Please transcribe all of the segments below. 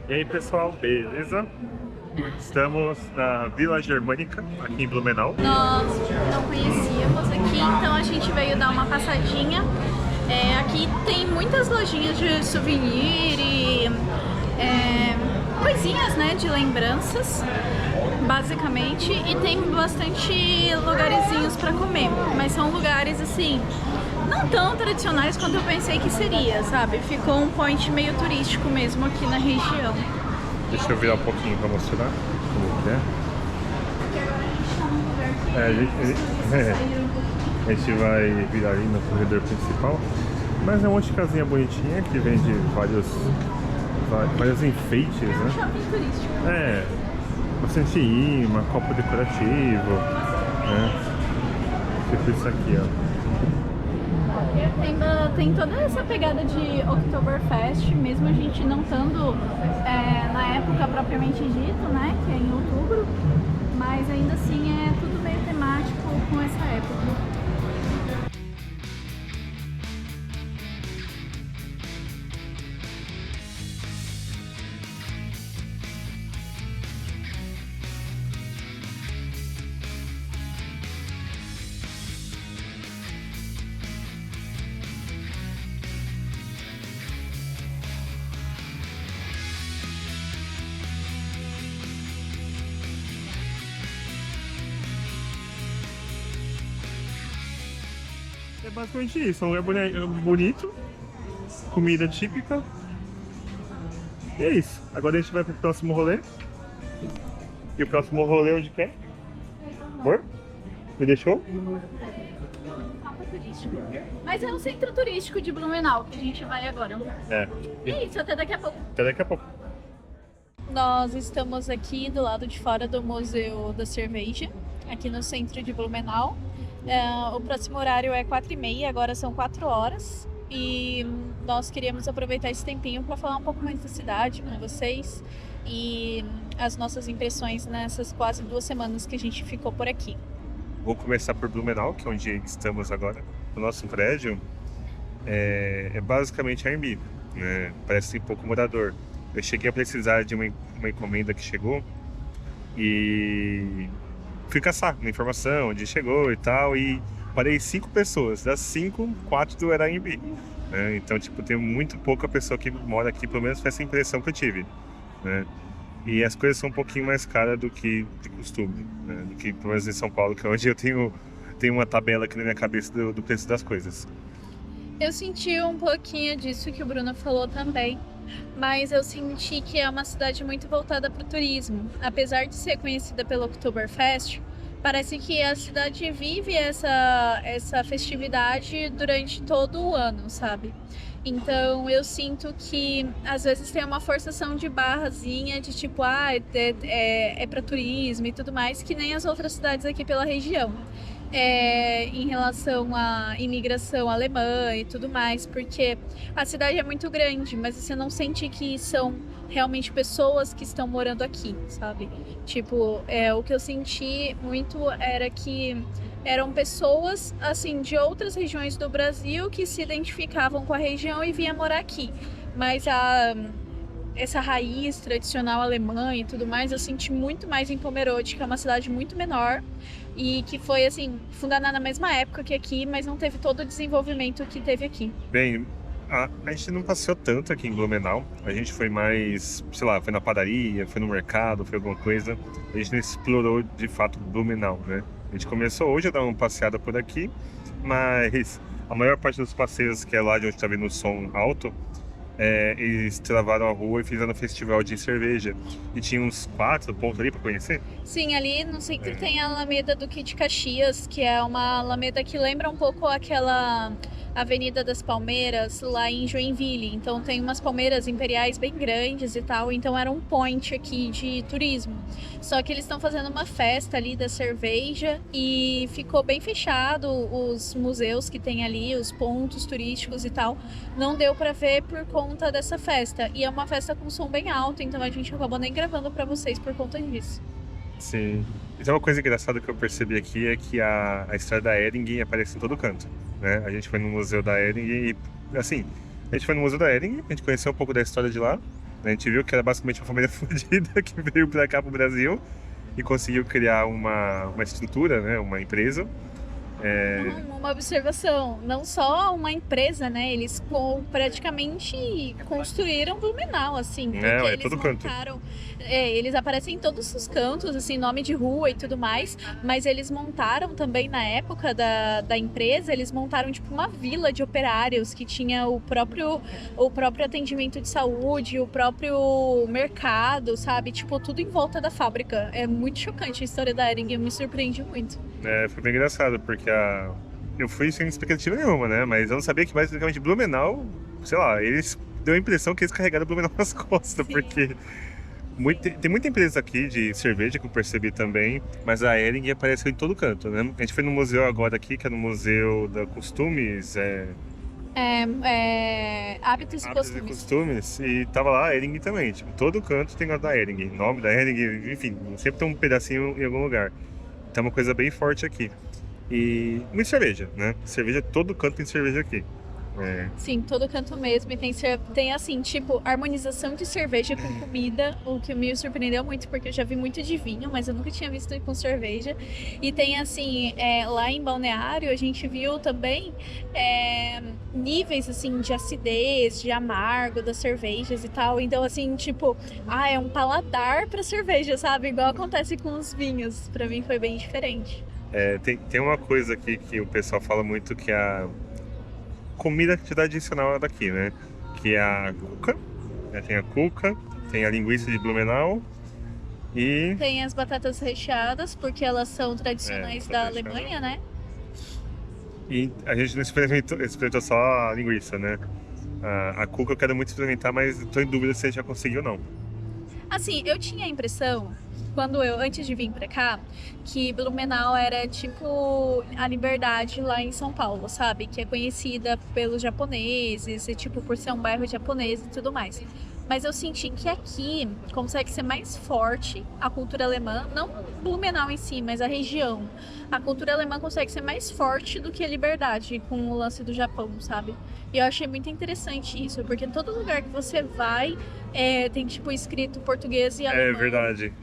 E aí pessoal, beleza? Estamos na Vila Germânica, aqui em Blumenau. Nós não conhecíamos aqui, então a gente veio dar uma passadinha. Aqui tem muitas lojinhas de souvenir e coisinhas, né, de lembranças, basicamente. E tem bastante lugarzinhos para comer, mas são lugares assim, não tão tradicionais quanto eu pensei que seria, sabe? Ficou um point meio turístico mesmo aqui na região. Deixa eu virar um pouquinho para mostrar como que é. A gente vai virar ali no corredor principal, mas é um monte de casinha bonitinha que vende vários enfeites, né? Shopping turístico. Bastante imã, copo decorativo, né? Tipo isso aqui, ó. Tem toda essa pegada de Oktoberfest, mesmo a gente não estando na época propriamente dito, né, que é em outubro, mas ainda assim é tudo meio temático com essa época. É basicamente isso, é um lugar bonito, comida típica. E é isso. Agora a gente vai pro próximo rolê. E o próximo rolê onde quer? Amor? Me deixou? Mas é um centro turístico de Blumenau que a gente vai agora. E é isso, até daqui a pouco. Até daqui a pouco. Nós estamos aqui do lado de fora do Museu da Cerveja, aqui no centro de Blumenau. O próximo horário é 4h30, agora são 4 horas. E nós queríamos aproveitar esse tempinho para falar um pouco mais da cidade com vocês e as nossas impressões nessas quase 2 semanas que a gente ficou por aqui. Vou começar por Blumenau, que é onde estamos agora. O nosso prédio é basicamente Airbnb, né? Parece um pouco morador. Eu cheguei a precisar de uma encomenda que chegou e fui caçar uma informação, onde chegou e tal, e parei 5 pessoas. Das 5, 4 era Airbnb, né? Então, tipo, tem muito pouca pessoa que mora aqui, pelo menos foi essa impressão que eu tive, né? E as coisas são um pouquinho mais caras do que de costume, né? Do que, pelo menos em São Paulo, que é onde eu tenho uma tabela aqui na minha cabeça do preço das coisas. Eu senti um pouquinho disso que o Bruno falou também, mas eu senti que é uma cidade muito voltada para o turismo. Apesar de ser conhecida pelo Oktoberfest, parece que a cidade vive essa festividade durante todo o ano, sabe? Então eu sinto que às vezes tem uma forçação de barrazinha de tipo, é para turismo e tudo mais, que nem as outras cidades aqui pela região. Em relação à imigração alemã e tudo mais, porque a cidade é muito grande, mas você não sente que são realmente pessoas que estão morando aqui, sabe? Tipo, o que eu senti muito era que eram pessoas, assim, de outras regiões do Brasil que se identificavam com a região e vinham morar aqui. Mas essa raiz tradicional alemã e tudo mais, eu senti muito mais em Pomerode, que é uma cidade muito menor e que foi, assim, fundada na mesma época que aqui, mas não teve todo o desenvolvimento que teve aqui. Bem, a gente não passeou tanto aqui em Blumenau. A gente foi mais, sei lá, foi na padaria, foi no mercado, foi alguma coisa. A gente não explorou de fato Blumenau, né? A gente começou hoje a dar uma passeada por aqui, mas a maior parte dos passeios, que é lá de onde está vindo o som alto, eles travaram a rua e fizeram um festival de cerveja. E tinha uns 4 pontos ali para conhecer. Sim, ali no centro tem a Alameda Duque de Caxias, que é uma alameda que lembra um pouco aquela Avenida das Palmeiras lá em Joinville. Então tem umas palmeiras imperiais bem grandes e tal, então era um point aqui de turismo. Só que eles estão fazendo uma festa ali da cerveja e ficou bem fechado os museus que tem ali, os pontos turísticos e tal. Não deu para ver por conta dessa festa. E é uma festa com som bem alto, então a gente acabou nem gravando para vocês por conta disso. Sim. Então uma coisa engraçada que eu percebi aqui é que a história da Hering aparece em todo canto, né? A gente foi no Museu da Hering e, assim, a gente foi no Museu da Hering, a gente conheceu um pouco da história de lá, A gente viu que era basicamente uma família fodida que veio pra cá pro Brasil e conseguiu criar uma estrutura, né? Uma empresa. Uma observação, não só uma empresa, né? Eles praticamente construíram Blumenau, assim, porque É eles todo canto. montaram, eles aparecem em todos os cantos, assim, nome de rua e tudo mais, mas eles montaram também na época da empresa, eles montaram tipo uma vila de operários que tinha o próprio atendimento de saúde, o próprio mercado, sabe? Tipo, tudo em volta da fábrica. É muito chocante a história da Hering, me surpreende muito. Foi bem engraçado, porque eu fui sem expectativa nenhuma, né? Mas eu não sabia que basicamente Blumenau, sei lá, eles deu a impressão que eles carregaram Blumenau nas costas, Sim. porque tem muita empresa aqui de cerveja que eu percebi também, mas a Hering apareceu em todo canto, né? A gente foi no museu agora aqui, que é no Museu da Costumes, Hábitos e Hábitos e costumes. Costumes, e tava lá a Hering também, tipo, todo canto tem a da Hering, nome da Hering, enfim, sempre tem um pedacinho em algum lugar. Então é uma coisa bem forte aqui. E muita cerveja, né? Cerveja, todo canto tem cerveja aqui. Sim, todo canto mesmo. E tem assim, tipo, harmonização de cerveja com comida, o que me surpreendeu muito, porque eu já vi muito de vinho, mas eu nunca tinha visto com cerveja. E tem assim, lá em Balneário, a gente viu também níveis assim de acidez, de amargo das cervejas e tal. Então, assim, tipo, é um paladar pra cerveja, sabe? Igual acontece com os vinhos. Pra mim foi bem diferente. Tem uma coisa aqui que o pessoal fala muito que é a comida tradicional daqui, né? Que é a cuca, né? Tem a cuca, tem a linguiça de Blumenau e... Tem as batatas recheadas, porque elas são tradicionais da batatas Alemanha, né? E a gente não experimentou só a linguiça, né? A cuca eu quero muito experimentar, mas tô em dúvida se a gente já conseguiu ou não. Assim, eu tinha a impressão, antes de vir pra cá, que Blumenau era tipo a Liberdade lá em São Paulo, sabe? Que é conhecida pelos japoneses, e tipo por ser um bairro japonês e tudo mais. Mas eu senti que aqui consegue ser mais forte a cultura alemã, não Blumenau em si, mas a região. A cultura alemã consegue ser mais forte do que a Liberdade com o lance do Japão, sabe? E eu achei muito interessante isso, porque em todo lugar que você vai tem tipo escrito português e alemão. Verdade.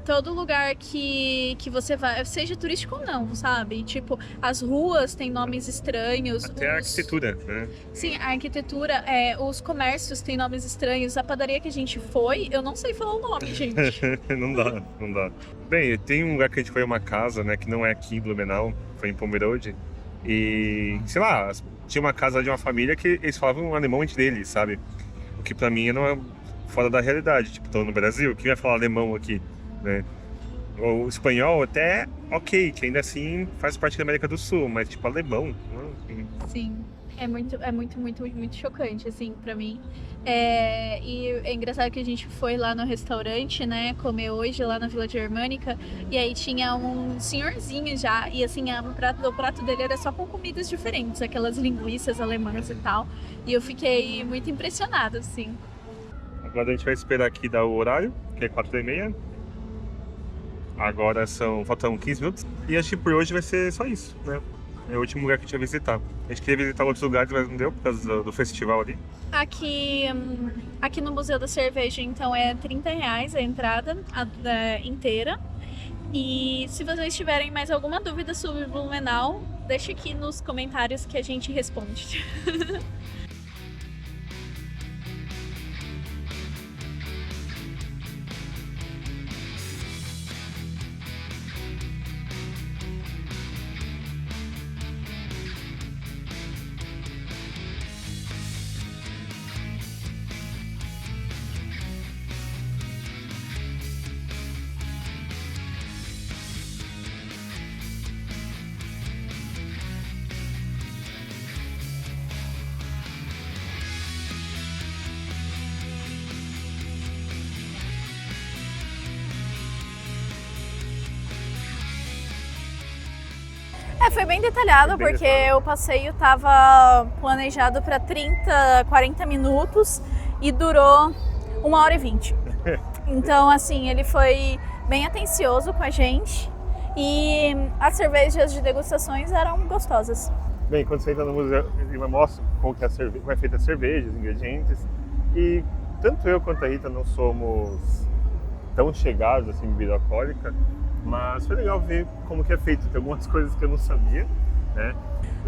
Todo lugar que você vai, seja turístico ou não, sabe? Tipo, as ruas têm nomes estranhos. Até a arquitetura, né? Sim, a arquitetura, os comércios têm nomes estranhos. A padaria que a gente foi, eu não sei falar o nome, gente. Não dá. Bem, tem um lugar que a gente foi, uma casa, né? Que não é aqui em Blumenau, foi em Pomerode. E, sei lá, tinha uma casa de uma família que eles falavam um alemão entre eles, sabe? O que pra mim não é fora da realidade. Tipo, tô no Brasil, quem vai falar alemão aqui, né? O espanhol até ok, que ainda assim faz parte da América do Sul, mas tipo, alemão, enfim. Sim, é muito chocante, assim, pra mim. E é engraçado que a gente foi lá no restaurante, né, comer hoje lá na Vila Germânica, e aí tinha um senhorzinho já, e assim, o prato dele era só com comidas diferentes, aquelas linguiças alemãs e tal, e eu fiquei muito impressionada, assim. Agora a gente vai esperar aqui dar o horário, que é 4h30. Agora faltam 15 minutos. E acho que por hoje vai ser só isso, né? É o último lugar que a gente ia visitar. A gente queria visitar outros lugares, mas não deu por causa do festival ali. Aqui no Museu da Cerveja, então, é R$30 a entrada inteira. E se vocês tiverem mais alguma dúvida sobre Blumenau, deixa aqui nos comentários que a gente responde. Foi bem detalhado, porque o passeio estava planejado para 30, 40 minutos e durou 1h20. Então, assim, ele foi bem atencioso com a gente e as cervejas de degustações eram gostosas. Bem, quando você entra no museu, ele mostra como que é feita a cerveja, os ingredientes. E tanto eu quanto a Rita não somos tão chegados assim em bebida alcoólica, mas foi legal ver como que é feito. Tem algumas coisas que eu não sabia, né?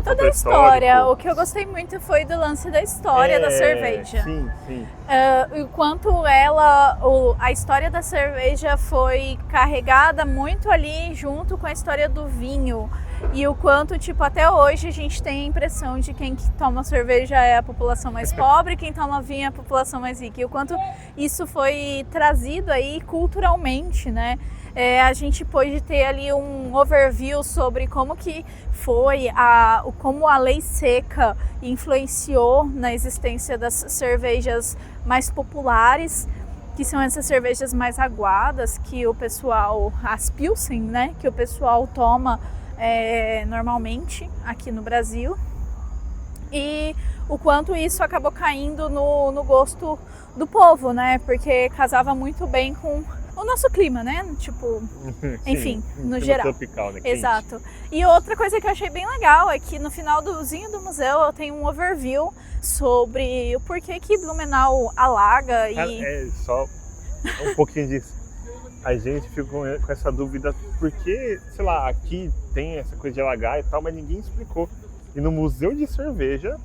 Toda a história, o que eu gostei muito foi do lance da história da cerveja. Sim, sim. O quanto a história da cerveja foi carregada muito ali junto com a história do vinho. E o quanto, tipo, até hoje a gente tem a impressão de quem que toma cerveja é a população mais pobre, quem toma vinho é a população mais rica. E o quanto isso foi trazido aí culturalmente, né? A gente pôde ter ali um overview sobre como que foi, como a lei seca influenciou na existência das cervejas mais populares, que são essas cervejas mais aguadas, que o pessoal, as Pilsen, né, que o pessoal toma normalmente aqui no Brasil. E o quanto isso acabou caindo no gosto do povo, né, porque casava muito bem com o nosso clima, né? Tipo, enfim, no geral. Tropical, né? Exato. E outra coisa que eu achei bem legal é que no finalzinho do museu eu tenho um overview sobre o porquê que Blumenau alaga e... Só um pouquinho disso. A gente ficou com essa dúvida porque, sei lá, aqui tem essa coisa de alagar e tal, mas ninguém explicou. E no Museu de Cerveja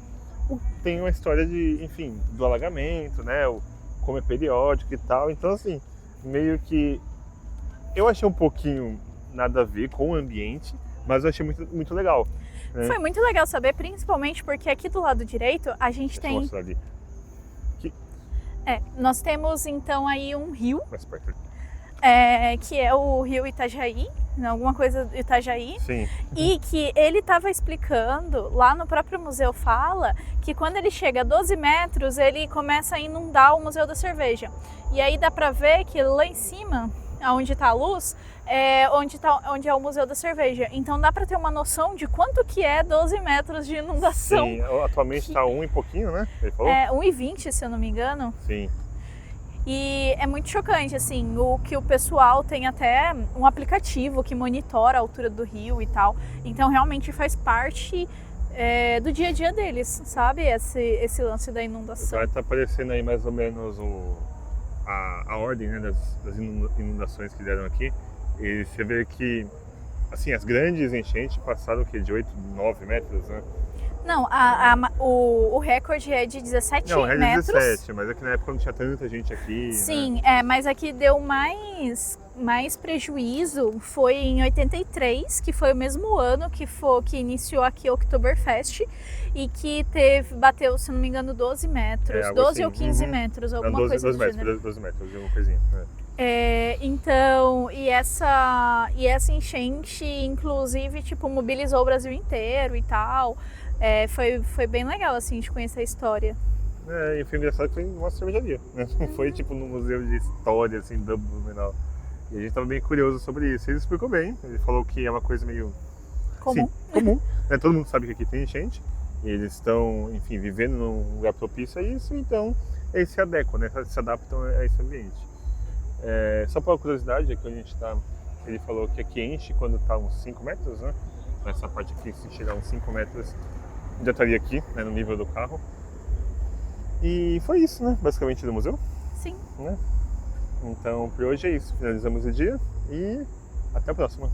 tem uma história de, enfim, do alagamento, né? Como é periódico e tal. Então, assim, meio que eu achei um pouquinho nada a ver com o ambiente, mas eu achei muito, muito legal, né? Foi muito legal saber, principalmente porque aqui do lado direito a gente Deixa eu tem... mostrar ali. Aqui, nós temos então aí um rio, mais perto ali. que é o rio Itajaí, alguma coisa do Itajaí. Sim. E que ele estava explicando, lá no próprio museu fala, que quando ele chega a 12 metros, ele começa a inundar o Museu da Cerveja. E aí dá pra ver que lá em cima, onde está a luz, onde é o Museu da Cerveja. Então dá pra ter uma noção de quanto que é 12 metros de inundação. Sim, atualmente está 1 e pouquinho, né? Ele falou? 1,20, se eu não me engano. Sim. E é muito chocante, assim, o que o pessoal tem até um aplicativo que monitora a altura do rio e tal. Então realmente faz parte do dia a dia deles, sabe? Esse lance da inundação. Vai estar aparecendo aí mais ou menos a ordem, né, das inundações que deram aqui. E você vê que, assim, as grandes enchentes passaram o quê? De 8, 9 metros, né? Não, o recorde é de 17 não, metros. Não, é de 17, mas é que na época não tinha tanta gente aqui. Sim, né? mas aqui deu mais prejuízo foi em 83, que foi o mesmo ano que iniciou aqui o Oktoberfest e que bateu, se não me engano, 12 metros, 12 assim. ou 15 metros, alguma não, 12, coisa 12 do metros, gênero. 12 metros, alguma coisinha. Então, e essa enchente, inclusive, tipo, mobilizou o Brasil inteiro e tal. Foi bem legal, assim, de conhecer a história. E foi engraçado que foi numa cervejaria, né? Não foi, tipo, no museu de história, assim, do Blumenau. E a gente tava bem curioso sobre isso. Ele explicou bem, ele falou que é uma coisa meio... Comum. Sim, comum. Né? Todo mundo sabe que aqui tem enchente. E eles estão, enfim, vivendo num lugar propício a isso, então eles se adequam, né? Se adaptam a esse ambiente. Só por curiosidade, aqui onde a gente tá, ele falou que aqui enche quando tá uns 5 metros, né? Nessa parte aqui, se chegar uns 5 metros, já estaria aqui, né, no nível do carro. E foi isso, né? Basicamente do museu. Sim. Né? Então, por hoje é isso. Finalizamos o dia e até a próxima.